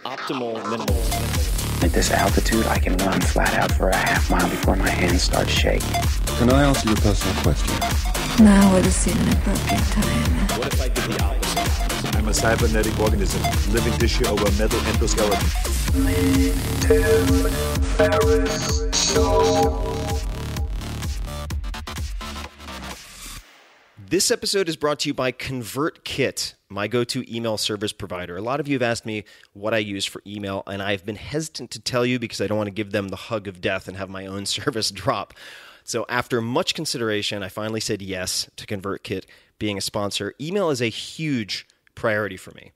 Optimal minimal. At this altitude, I can run flat out for a half mile before my hands start shaking. Can I answer your personal question? Now would seem an appropriate time. What if I did the opposite? I'm a cybernetic organism, living tissue over metal endoskeleton. Ferris Show. This episode is brought to you by ConvertKit, my go-to email service provider. A lot of you have asked me what I use for email, and I've been hesitant to tell you because I don't want to give them the hug of death and have my own service drop. So after much consideration, I finally said yes to ConvertKit being a sponsor. Email is a huge priority for me,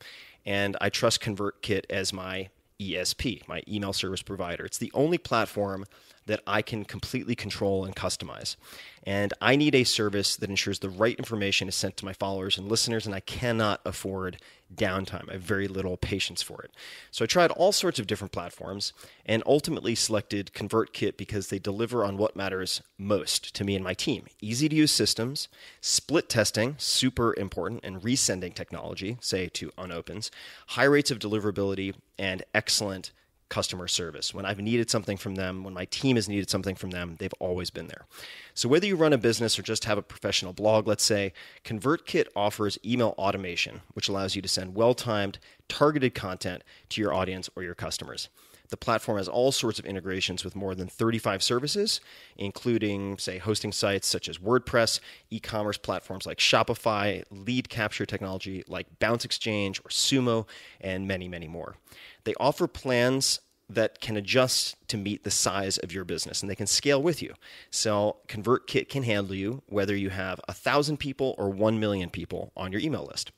and I trust ConvertKit as my ESP, my email service provider. It's the only platform that I can completely control and customize. And I need a service that ensures the right information is sent to my followers and listeners, and I cannot afford downtime. I have very little patience for it. So I tried all sorts of different platforms and ultimately selected ConvertKit because they deliver on what matters most to me and my team. Easy to use systems, split testing, super important, and resending technology, say to unopens, high rates of deliverability, and excellent customer service. When I've needed something from them, when my team has needed something from them, they've always been there. So whether you run a business or just have a professional blog, let's say, ConvertKit offers email automation, which allows you to send well-timed, targeted content to your audience or your customers. The platform has all sorts of integrations with more than 35 services, including, say, hosting sites such as WordPress, e-commerce platforms like Shopify, lead capture technology like Bounce Exchange or Sumo, and many, many more. They offer plans that can adjust to meet the size of your business, and they can scale with you. So ConvertKit can handle you whether you have 1,000 people or 1 million people on your email list.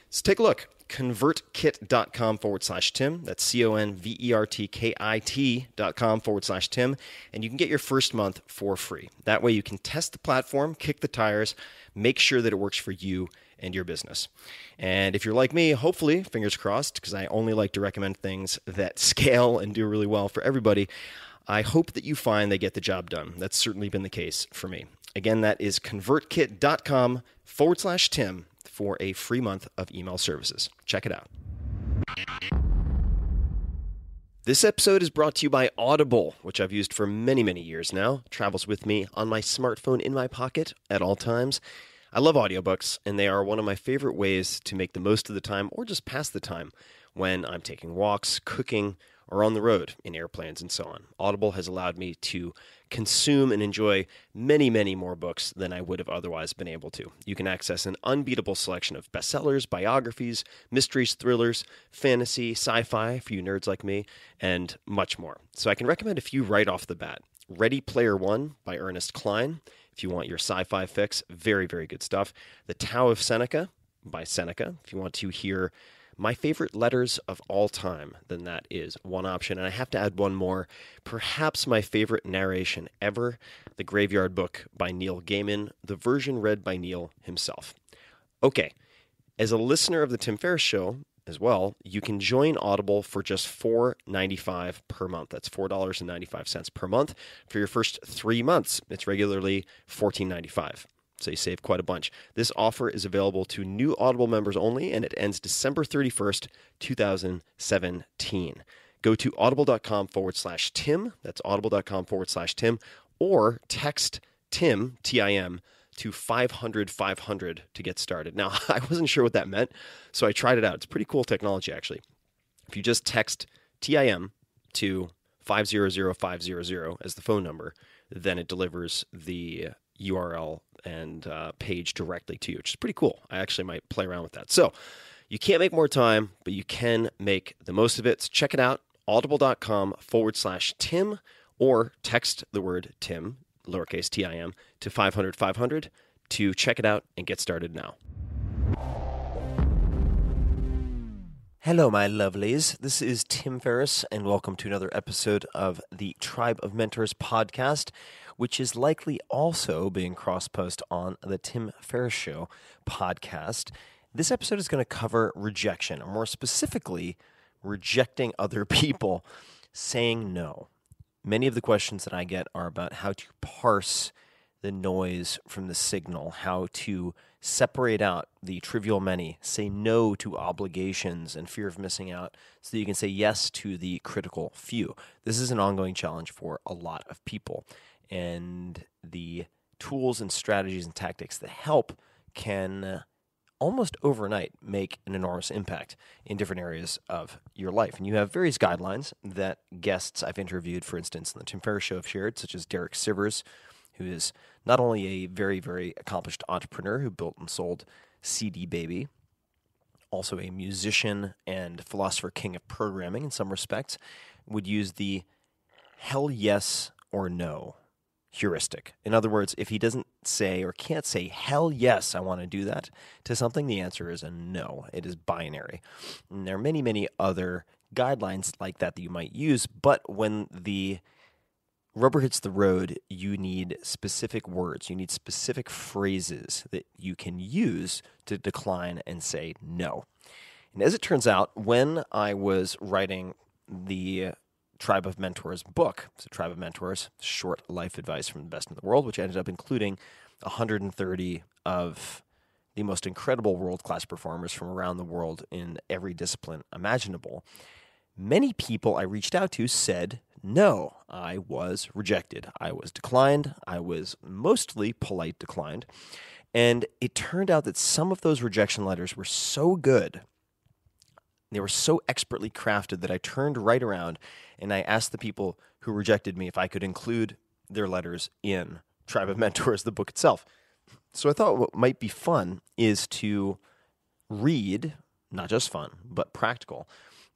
So take a look. ConvertKit.com/Tim. That's ConvertKit.com/Tim. And you can get your first month for free. That way you can test the platform, kick the tires, make sure that it works for you and your business. And if you're like me, hopefully, fingers crossed, because I only like to recommend things that scale and do really well for everybody, I hope that you find they get the job done. That's certainly been the case for me. Again, that is ConvertKit.com/Tim. for a free month of email services. Check it out. This episode is brought to you by Audible, which I've used for many, many years now. Travels with me on my smartphone in my pocket at all times. I love audiobooks, and they are one of my favorite ways to make the most of the time or just pass the time when I'm taking walks, cooking, or on the road in airplanes and so on. Audible has allowed me to consume and enjoy many, many more books than I would have otherwise been able to. You can access an unbeatable selection of bestsellers, biographies, mysteries, thrillers, fantasy, sci-fi for you nerds like me, and much more. So I can recommend a few right off the bat. Ready Player One by Ernest Cline, if you want your sci-fi fix. Very, very good stuff. The Tao of Seneca by Seneca, if you want to hear my favorite letters of all time, then that is one option. And I have to add one more, perhaps my favorite narration ever, The Graveyard Book by Neil Gaiman, the version read by Neil himself. Okay, as a listener of the Tim Ferriss Show as well, you can join Audible for just $4.95 per month. That's $4.95 per month for your first 3 months. It's regularly $14.95. So you save quite a bunch. This offer is available to new Audible members only, and it ends December 31st, 2017. Go to audible.com/Tim. That's audible.com/Tim, or text Tim, T-I-M, to 500-500 to get started. Now, I wasn't sure what that meant, so I tried it out. It's pretty cool technology, actually. If you just text T-I-M to 500-500 as the phone number, then it delivers the URL and page directly to you, which is pretty cool. I actually might play around with that. So you can't make more time, but you can make the most of it. So check it out, audible.com/Tim, or text the word Tim, lowercase T-I-M, to 500-500 to check it out and get started now. Hello, my lovelies. This is Tim Ferriss, and welcome to another episode of the Tribe of Mentors podcast, which is likely also being cross-post on the Tim Ferriss Show podcast. This episode is going to cover rejection, or more specifically, rejecting other people, saying no. Many of the questions that I get are about how to parse the noise from the signal, how to separate out the trivial many, say no to obligations and fear of missing out, so that you can say yes to the critical few. This is an ongoing challenge for a lot of people, and the tools and strategies and tactics that help can almost overnight make an enormous impact in different areas of your life. And you have various guidelines that guests I've interviewed, for instance, on the Tim Ferriss Show have shared, such as Derek Sivers, who is not only a very, very accomplished entrepreneur who built and sold CD Baby, also a musician and philosopher king of programming in some respects, would use the hell yes or no heuristic. In other words, if he doesn't say or can't say, hell yes, I want to do that to something, the answer is a no. It is binary. And there are many, many other guidelines like that you might use, but when the rubber hits the road, you need specific words. You need specific phrases that you can use to decline and say no. And as it turns out, when I was writing the Tribe of Mentors book, so Tribe of Mentors, short life advice from the best in the world, which ended up including 130 of the most incredible world-class performers from around the world in every discipline imaginable, many people I reached out to said no. I was rejected. I was declined. I was mostly polite declined. And it turned out that some of those rejection letters were so good, they were so expertly crafted, that I turned right around and I asked the people who rejected me if I could include their letters in Tribe of Mentors, the book itself. So I thought what might be fun is to read, not just fun, but practical,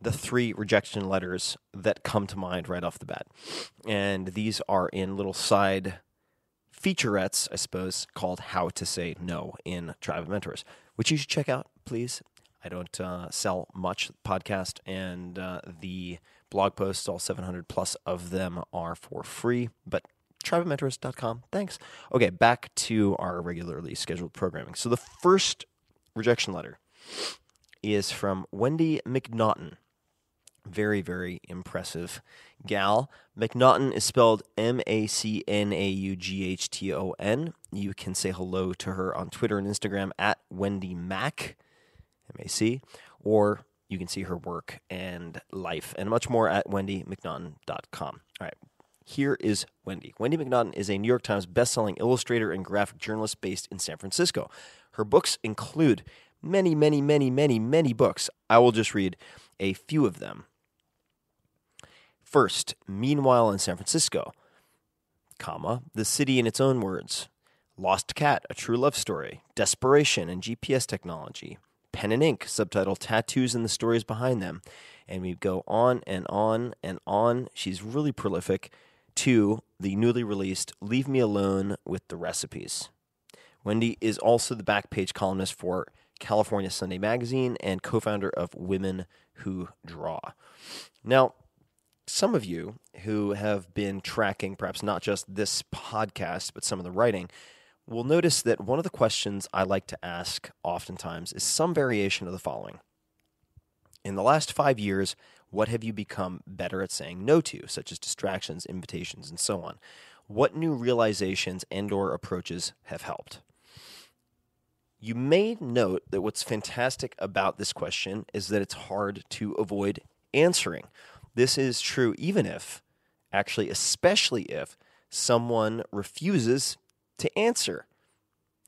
the 3 rejection letters that come to mind right off the bat. And these are in little side featurettes, I suppose, called How to Say No in Tribe of Mentors, which you should check out, please. I don't sell much podcast, and the blog posts, all 700 plus of them, are for free, but tribeofmentors.com. Thanks. Okay, back to our regularly scheduled programming. So the first rejection letter is from Wendy McNaughton. Very, very impressive gal. McNaughton is spelled MacNaughton. You can say hello to her on Twitter and Instagram at Wendy Mac, MAC, or you can see her work and life and much more at wendymcnaughton.com. All right, here is Wendy. Wendy McNaughton is a New York Times bestselling illustrator and graphic journalist based in San Francisco. Her books include many, many, many, many, many books. I will just read a few of them. First, Meanwhile in San Francisco, comma, The City in Its Own Words, Lost Cat, A True Love Story, Desperation and GPS Technology, Pen and Ink, subtitled Tattoos and the Stories Behind Them. And we go on and on and on. She's really prolific. To the newly released Leave Me Alone with the Recipes. Wendy is also the back page columnist for California Sunday Magazine and co-founder of Women Who Draw. Now, some of you who have been tracking perhaps not just this podcast, but some of the writing, will notice that one of the questions I like to ask oftentimes is some variation of the following. In the last 5 years, what have you become better at saying no to, such as distractions, invitations, and so on? What new realizations and/or approaches have helped? You may note that what's fantastic about this question is that it's hard to avoid answering. This is true even if, actually especially if, someone refuses to answer.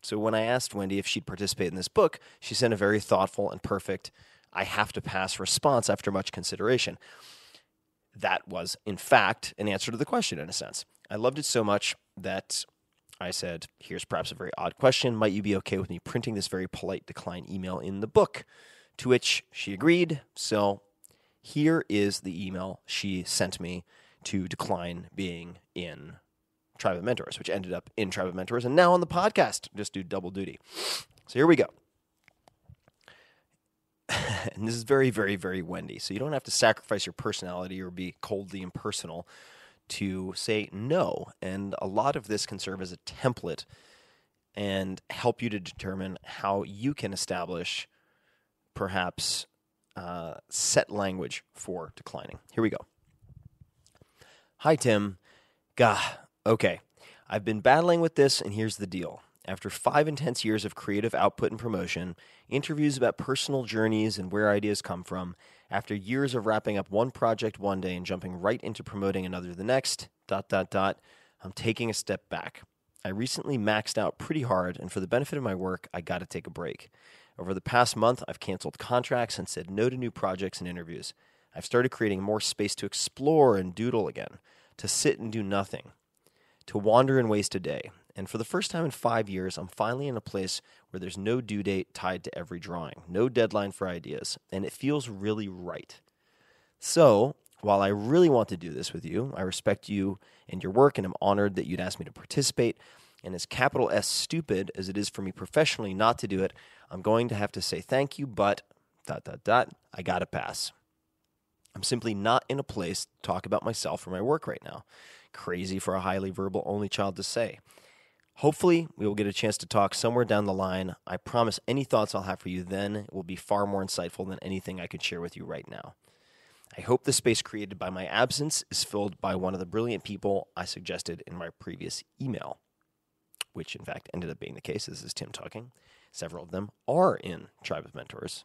So when I asked Wendy if she'd participate in this book, she sent a very thoughtful and perfect, I have to pass response after much consideration. That was, in fact, an answer to the question in a sense. I loved it so much that I said, here's perhaps a very odd question. Might you be okay with me printing this very polite decline email in the book? To which she agreed. So here is the email she sent me to decline being in Tribe of Mentors, which ended up in Tribe of Mentors and now on the podcast. Just do double duty. So here we go. And this is very, very, very Wendy. So you don't have to sacrifice your personality or be coldly impersonal to say no. And a lot of this can serve as a template and help you to determine how you can establish perhaps set language for declining. Here we go. Hi, Tim. Gah. Okay. I've been battling with this, and here's the deal. After 5 intense years of creative output and promotion, interviews about personal journeys and where ideas come from, after years of wrapping up one project one day and jumping right into promoting another the next, ... I'm taking a step back. I recently maxed out pretty hard, and for the benefit of my work, I got to take a break. Over the past month, I've canceled contracts and said no to new projects and interviews. I've started creating more space to explore and doodle again, to sit and do nothing, to wander and waste a day. And for the first time in 5 years, I'm finally in a place where there's no due date tied to every drawing, no deadline for ideas, and it feels really right. So, while I really want to do this with you, I respect you and your work, and I'm honored that you'd ask me to participate. And as capital S stupid as it is for me professionally not to do it, I'm going to have to say thank you, but ... I gotta pass. I'm simply not in a place to talk about myself or my work right now. Crazy for a highly verbal only child to say. Hopefully, we will get a chance to talk somewhere down the line. I promise any thoughts I'll have for you then will be far more insightful than anything I could share with you right now. I hope the space created by my absence is filled by one of the brilliant people I suggested in my previous email, which in fact ended up being the case. This is Tim talking. Several of them are in Tribe of Mentors.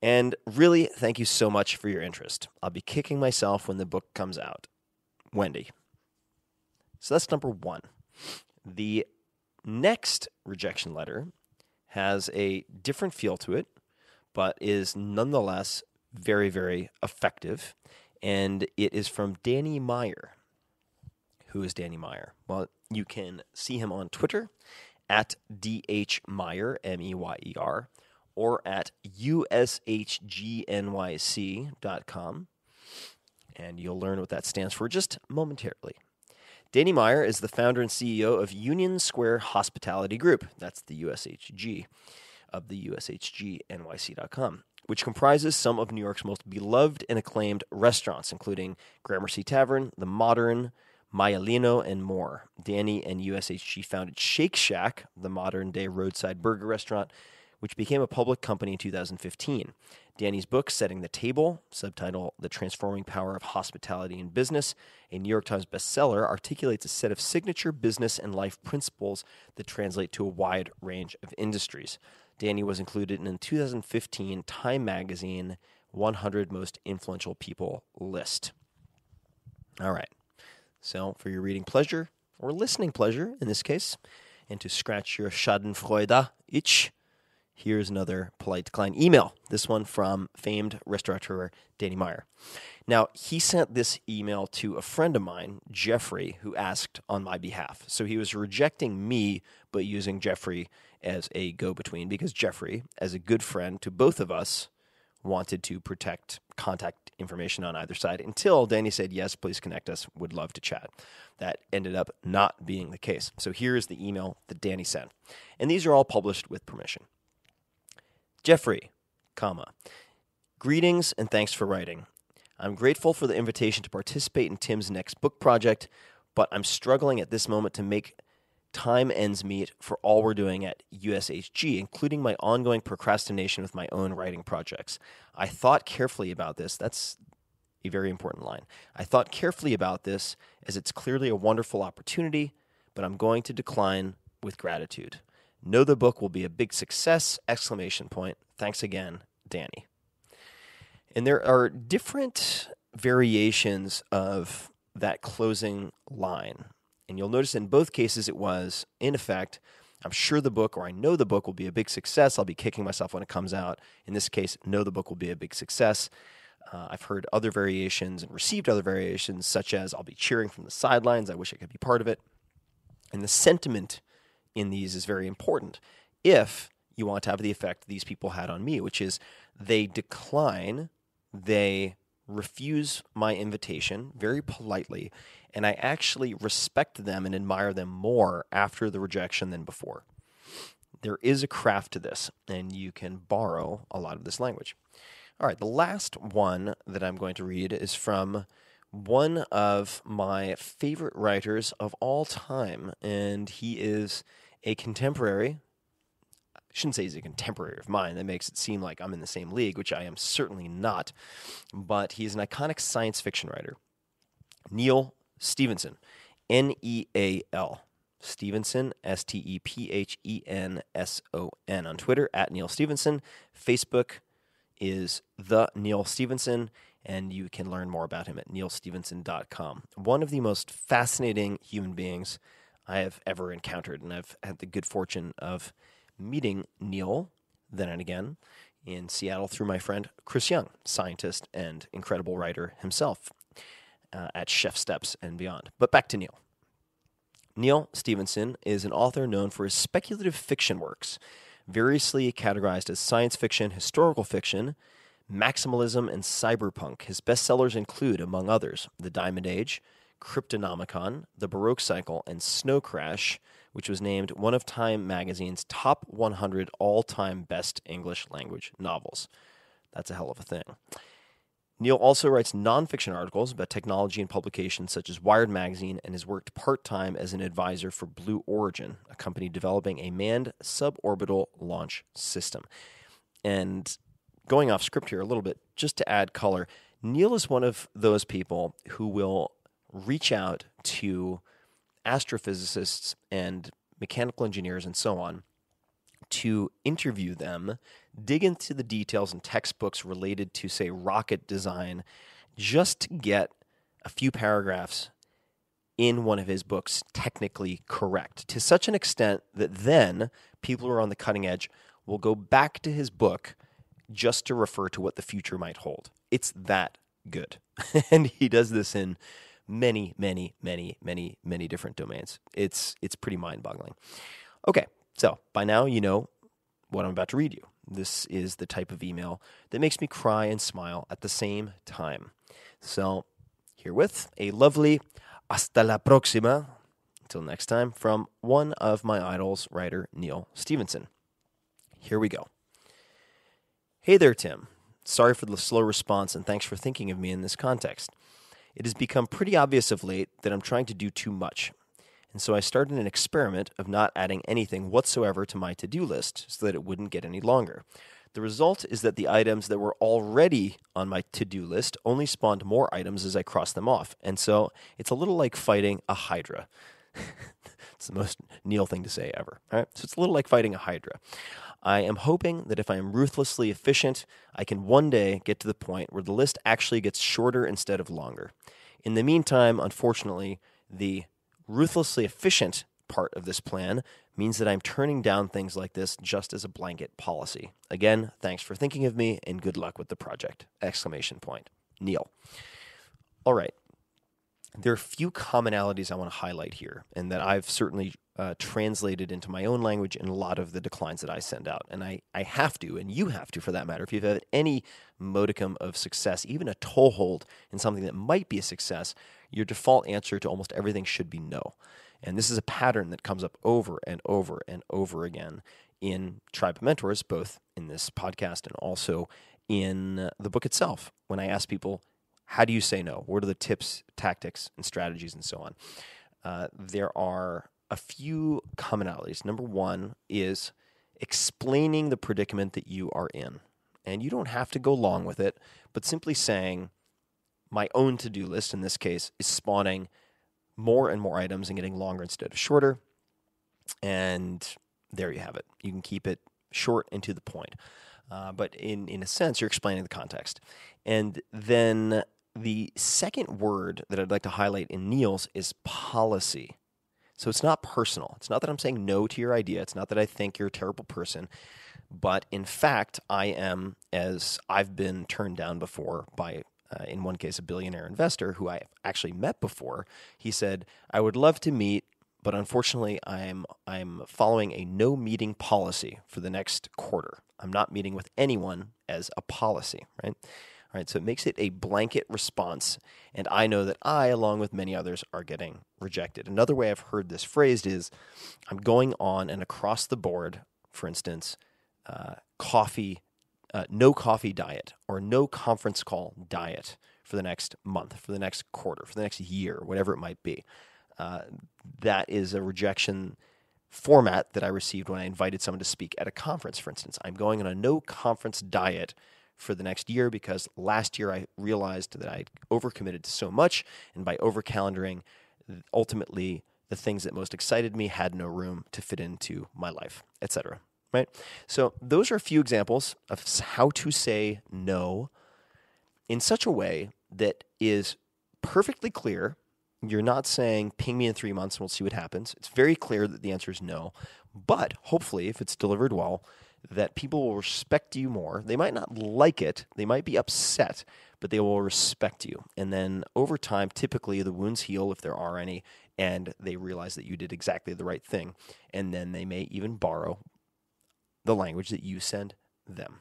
And really, thank you so much for your interest. I'll be kicking myself when the book comes out. Wendy. So that's number one. The next rejection letter has a different feel to it, but is nonetheless very, very effective. And it is from Danny Meyer. Who is Danny Meyer? Well, you can see him on Twitter at DHMeyer, M-E-Y-E-R, or at ushgnyc.com. And you'll learn what that stands for just momentarily. Danny Meyer is the founder and CEO of Union Square Hospitality Group. That's the USHG of the ushgnyc.com, which comprises some of New York's most beloved and acclaimed restaurants, including Gramercy Tavern, The Modern, Maialino, and more. Danny and USHG founded Shake Shack, the modern-day roadside burger restaurant, which became a public company in 2015. Danny's book, Setting the Table, subtitle The Transforming Power of Hospitality in Business, a New York Times bestseller, articulates a set of signature business and life principles that translate to a wide range of industries. Danny was included in the 2015 Time Magazine 100 Most Influential People list. All right. So for your reading pleasure, or listening pleasure in this case, and to scratch your schadenfreude itch, here's another polite decline email. This one from famed restaurateur Danny Meyer. Now, he sent this email to a friend of mine, Jeffrey, who asked on my behalf. So he was rejecting me, but using Jeffrey as a go-between, because Jeffrey, as a good friend to both of us, wanted to protect contact information on either side until Danny said, yes, please connect us, would love to chat. That ended up not being the case. So here is the email that Danny sent. And these are all published with permission. Jeffrey, greetings and thanks for writing. I'm grateful for the invitation to participate in Tim's next book project, but I'm struggling at this moment to make time ends meet for all we're doing at USHG, including my ongoing procrastination with my own writing projects. I thought carefully about this. That's a very important line. I thought carefully about this as it's clearly a wonderful opportunity, but I'm going to decline with gratitude. Know the book will be a big success! ! Thanks again, Danny. And there are different variations of that closing line. And you'll notice in both cases it was, in effect, I'm sure the book, or I know the book will be a big success. I'll be kicking myself when it comes out. In this case, know the book will be a big success. I've heard other variations and received other variations, such as I'll be cheering from the sidelines. I wish I could be part of it. And the sentiment in these is very important if you want to have the effect these people had on me, which is they decline, they refuse my invitation very politely, and I actually respect them and admire them more after the rejection than before. There is a craft to this, and you can borrow a lot of this language. All right, the last one that I'm going to read is from one of my favorite writers of all time, and he is a contemporary. I shouldn't say he's a contemporary of mine. That makes it seem like I'm in the same league, which I am certainly not. But he's an iconic science fiction writer, Neal Stephenson. Neal Stevenson, Stephenson, on Twitter, at Neil Stevenson. Facebook is The Neil Stevenson, and you can learn more about him at neilstevenson.com. One of the most fascinating human beings I have ever encountered, and I've had the good fortune of meeting Neil then and again in Seattle through my friend Chris Young, scientist and incredible writer himself at Chef Steps and beyond. But back to Neil. Neil Stevenson is an author known for his speculative fiction works, variously categorized as science fiction, historical fiction, maximalism, and cyberpunk. His bestsellers include, among others, The Diamond Age, Cryptonomicon, The Baroque Cycle, and Snow Crash, which was named one of Time magazine's top 100 all-time best English language novels. That's a hell of a thing. Neil also writes nonfiction articles about technology and publications such as Wired Magazine, and has worked part-time as an advisor for Blue Origin, a company developing a manned suborbital launch system. And going off script here a little bit, just to add color, Neil is one of those people who will reach out to astrophysicists and mechanical engineers and so on to interview them, dig into the details and textbooks related to, say, rocket design, just to get a few paragraphs in one of his books technically correct, to such an extent that then people who are on the cutting edge will go back to his book just to refer to what the future might hold. It's that good. And he does this in many, many, many, many, many different domains. It's pretty mind-boggling. Okay, so by now you know what I'm about to read you. This is the type of email that makes me cry and smile at the same time. So herewith, a lovely hasta la próxima, until next time, from one of my idols, writer Neil Stevenson. Here we go. Hey there, Tim. Sorry for the slow response, and thanks for thinking of me in this context. It has become pretty obvious of late that I'm trying to do too much, and so I started an experiment of not adding anything whatsoever to my to-do list so that it wouldn't get any longer. The result is that the items that were already on my to-do list only spawned more items as I crossed them off, and so it's a little like fighting a hydra. It's the most Neil thing to say ever. All right? So it's a little like fighting a hydra. I am hoping that if I am ruthlessly efficient, I can one day get to the point where the list actually gets shorter instead of longer. In the meantime, unfortunately, the ruthlessly efficient part of this plan means that I'm turning down things like this just as a blanket policy. Again, thanks for thinking of me, and good luck with the project! ! Neil. All right. There are a few commonalities I want to highlight here, and that I've certainly translated into my own language in a lot of the declines that I send out. And I have to, and you have to for that matter, if you've had any modicum of success, even a toehold in something that might be a success, your default answer to almost everything should be no. And this is a pattern that comes up over and over and over again in Tribe of Mentors, both in this podcast and also in the book itself. When I ask people, how do you say no? What are the tips, tactics, and strategies, and so on? There are a few commonalities. Number one is explaining the predicament that you are in. And you don't have to go long with it, but simply saying, my own to-do list, in this case, is spawning more and more items and getting longer instead of shorter. And there you have it. You can keep it short and to the point. But in a sense, you're explaining the context. And then the second word that I'd like to highlight in Neil's is policy. So it's not personal. It's not that I'm saying no to your idea. It's not that I think you're a terrible person. But in fact, I am, as I've been turned down before by, in one case, a billionaire investor who I actually met before. He said, I would love to meet, but unfortunately, I'm following a no meeting policy for the next quarter. I'm not meeting with anyone as a policy, right? All right, so it makes it a blanket response, and I know that I, along with many others, are getting rejected. Another way I've heard this phrased is, I'm going on an across the board, for instance, no coffee diet or no conference call diet for the next month, for the next quarter, for the next year, whatever it might be. That is a rejection format that I received when I invited someone to speak at a conference, for instance. I'm going on a no conference diet for the next year because last year I realized that I'd overcommitted to so much, and by over-calendaring, ultimately the things that most excited me had no room to fit into my life, etc. Right? So those are a few examples of how to say no in such a way that is perfectly clear. You're not saying, ping me in 3 months and we'll see what happens. It's very clear that the answer is no. But hopefully, if it's delivered well, that people will respect you more. They might not like it. They might be upset, but they will respect you. And then over time, typically the wounds heal if there are any, and they realize that you did exactly the right thing. And then they may even borrow the language that you send them.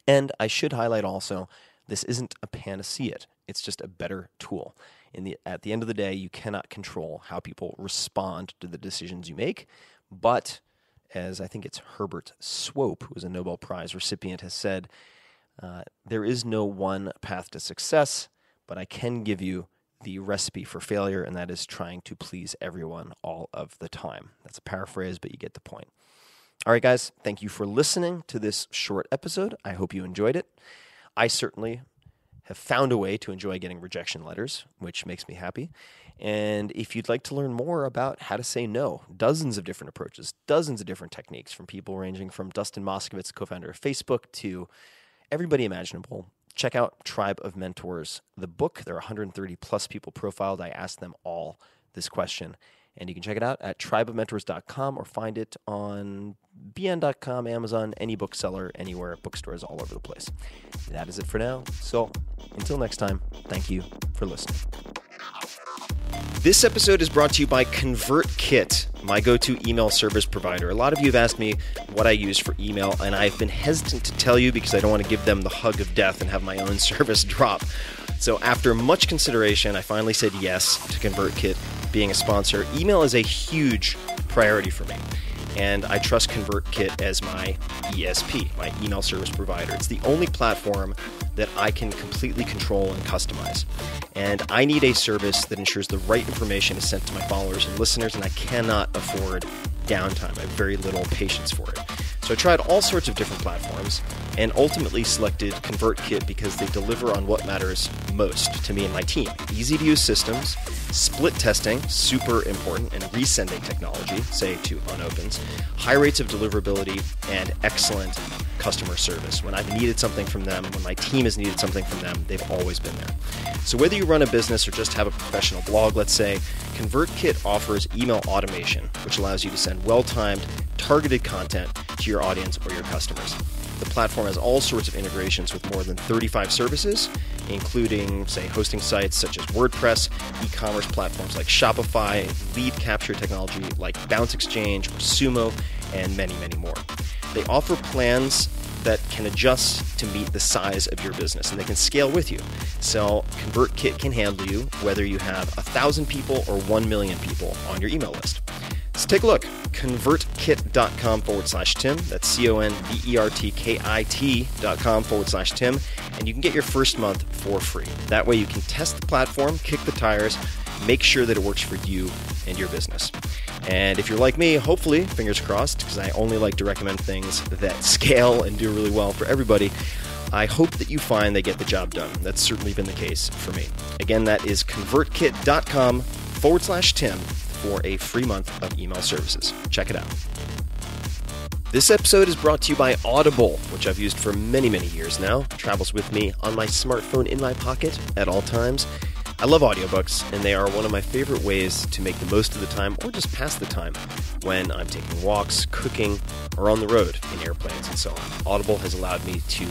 And I should highlight also, this isn't a panacea. It's just a better tool. At the end of the day, you cannot control how people respond to the decisions you make. But as I think it's Herbert Swope, who was a Nobel Prize recipient, has said, there is no one path to success, but I can give you the recipe for failure, and that is trying to please everyone all of the time. That's a paraphrase, but you get the point. All right, guys, thank you for listening to this short episode. I hope you enjoyed it. I certainly have found a way to enjoy getting rejection letters, which makes me happy. And if you'd like to learn more about how to say no, dozens of different approaches, dozens of different techniques from people ranging from Dustin Moskovitz, co-founder of Facebook, to everybody imaginable, check out Tribe of Mentors, the book. There are 130 plus people profiled. I asked them all this question. And you can check it out at tribeofmentors.com or find it on bn.com, Amazon, any bookseller, anywhere, bookstores all over the place. That is it for now. So until next time, thank you for listening. This episode is brought to you by ConvertKit, my go-to email service provider. A lot of you have asked me what I use for email, and I've been hesitant to tell you because I don't want to give them the hug of death and have my own service drop. So after much consideration, I finally said yes to ConvertKit being a sponsor. Email is a huge priority for me, and I trust ConvertKit as my ESP, my email service provider. It's the only platform that I can completely control and customize. And I need a service that ensures the right information is sent to my followers and listeners, and I cannot afford downtime. I have very little patience for it. So I tried all sorts of different platforms and ultimately selected ConvertKit because they deliver on what matters most to me and my team. Easy to use systems, split testing, super important, and resending technology, say to unopens, high rates of deliverability, and excellent customer service. When I've needed something from them, when my team has needed something from them, they've always been there. So whether you run a business or just have a professional blog, let's say, ConvertKit offers email automation, which allows you to send well-timed, targeted content to your audience or your customers. The platform has all sorts of integrations with more than 35 services, including, say, hosting sites such as WordPress, e-commerce platforms like Shopify, lead capture technology like Bounce Exchange or Sumo, and many, many more. They offer plans that can adjust to meet the size of your business, and they can scale with you. So ConvertKit can handle you whether you have 1,000 people or 1 million people on your email list. So take a look, convertkit.com/Tim. That's convertkit.com/Tim. And you can get your first month for free. That way you can test the platform, kick the tires, make sure that it works for you and your business. And if you're like me, hopefully, fingers crossed, because I only like to recommend things that scale and do really well for everybody, I hope that you find they get the job done. That's certainly been the case for me. Again, that is convertkit.com/Tim. for a free month of email services. Check it out. This episode is brought to you by Audible, which I've used for many, many years now. It travels with me on my smartphone in my pocket at all times. I love audiobooks, and they are one of my favorite ways to make the most of the time or just pass the time when I'm taking walks, cooking, or on the road in airplanes and so on. Audible has allowed me to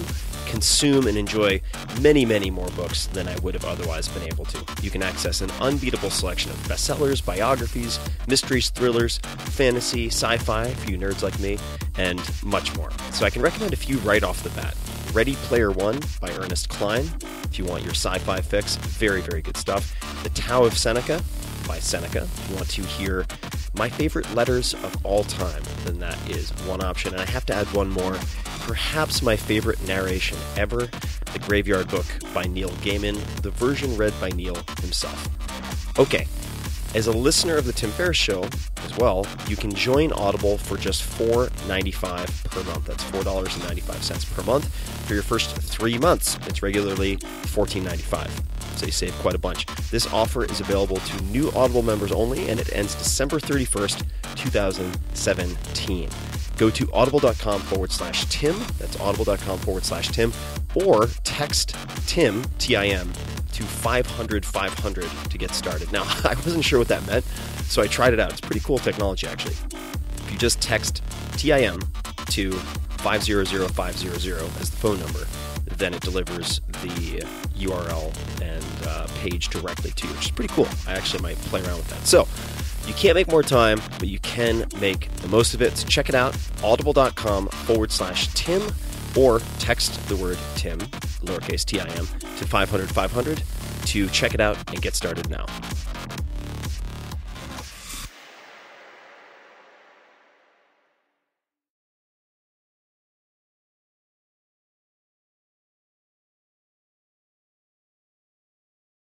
consume and enjoy many, many more books than I would have otherwise been able to. You can access an unbeatable selection of bestsellers, biographies, mysteries, thrillers, fantasy, sci-fi for you nerds like me, and much more. So I can recommend a few right off the bat. Ready Player One by Ernest Cline, if you want your sci-fi fix. Very, very good stuff. The Tao of Seneca by Seneca, if you want to hear my favorite letters of all time, then that is one option. And I have to add one more. Perhaps my favorite narration ever, The Graveyard Book by Neil Gaiman, the version read by Neil himself. Okay, As a listener of the Tim Ferriss Show as well, you can join Audible for just $4.95 per month. That's $4.95 per month for your first 3 months. It's regularly $14.95. So you save quite a bunch. This offer is available to new Audible members only, and it ends December 31st, 2017. Go to audible.com/Tim. That's audible.com/Tim. Or text Tim, T-I-M, to 500-500 to get started. Now, I wasn't sure what that meant, so I tried it out. It's pretty cool technology, actually. If you just text TIM to 500500 as the phone number, then it delivers the URL and page directly to you, which is pretty cool. I actually might play around with that. So, you can't make more time, but you can make the most of it. So check it out, audible.com/Tim, or text the word Tim, lowercase Tim, to 500-500 to check it out and get started now.